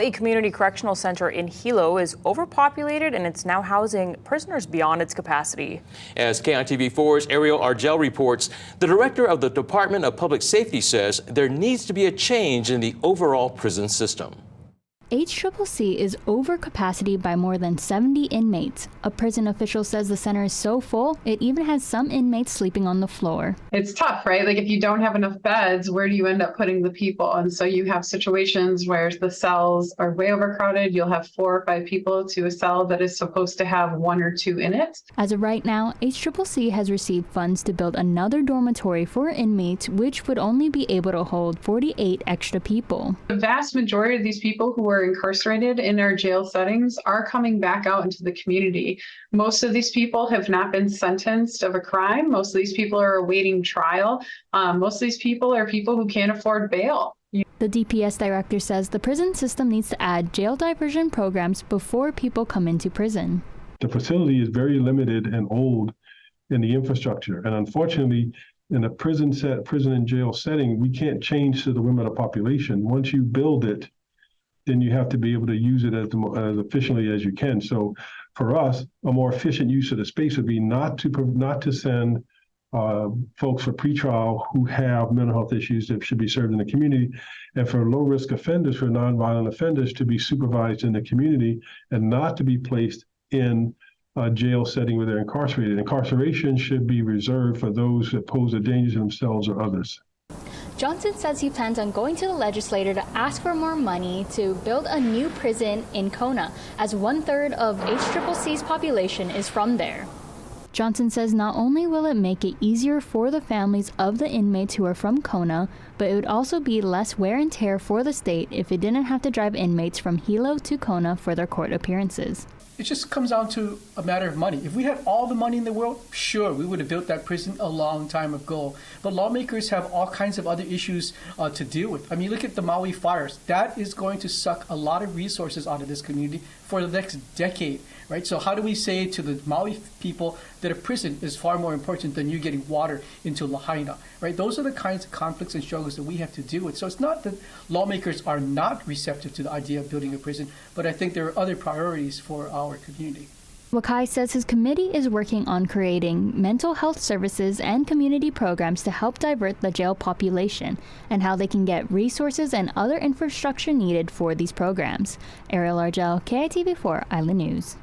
Hawai'i Community Correctional Center in Hilo is overpopulated and it's now housing prisoners beyond its capacity. As KITV4's Ariel Argel reports, the director of the Department of Public Safety says there needs to be a change in the overall prison system. HCCC is over capacity by more than 70 inmates. A prison official says the center is so full, it even has some inmates sleeping on the floor. It's tough, right? Like if you don't have enough beds, where do you end up putting the people? And so you have situations where the cells are way overcrowded. You'll have 4 or 5 people to a cell that is supposed to have 1 or 2 in it. As of right now, HCCC has received funds to build another dormitory for inmates, which would only be able to hold 48 extra people. The vast majority of these people who are incarcerated in our jail settings are coming back out into the community. Most of these people have not been sentenced of a crime. Most of these people are awaiting trial. Most of these people are people who can't afford bail. The DPS director says the prison system needs to add jail diversion programs before people come into prison. The facility is very limited and old in the infrastructure, and unfortunately, in a prison and jail setting, we can't change to the whim of the population. Once you build it, then you have to be able to use it as efficiently as you can. So for us, a more efficient use of the space would be not to send folks for pretrial who have mental health issues that should be served in the community, and for low-risk offenders, for nonviolent offenders, to be supervised in the community and not to be placed in a jail setting where they're incarcerated. Incarceration should be reserved for those that pose a danger to themselves or others. Johnson says he plans on going to the legislature to ask for more money to build a new prison in Kona, as 1/3 of HCCC's population is from there. Johnson says not only will it make it easier for the families of the inmates who are from Kona, but it would also be less wear and tear for the state if it didn't have to drive inmates from Hilo to Kona for their court appearances. It just comes down to a matter of money. If we had all the money in the world, sure, we would have built that prison a long time ago. But lawmakers have all kinds of other issues to deal with. I mean, look at the Maui fires. That is going to suck a lot of resources out of this community for the next decade, right? So how do we say to the Maui people that a prison is far more important than you getting water into Lahaina, right? Those are the kinds of conflicts and struggles that we have to deal with. So it's not that lawmakers are not receptive to the idea of building a prison, but I think there are other priorities for our community. Wakai says his committee is working on creating mental health services and community programs to help divert the jail population and how they can get resources and other infrastructure needed for these programs. Ariel Argel, KITV4 Island News.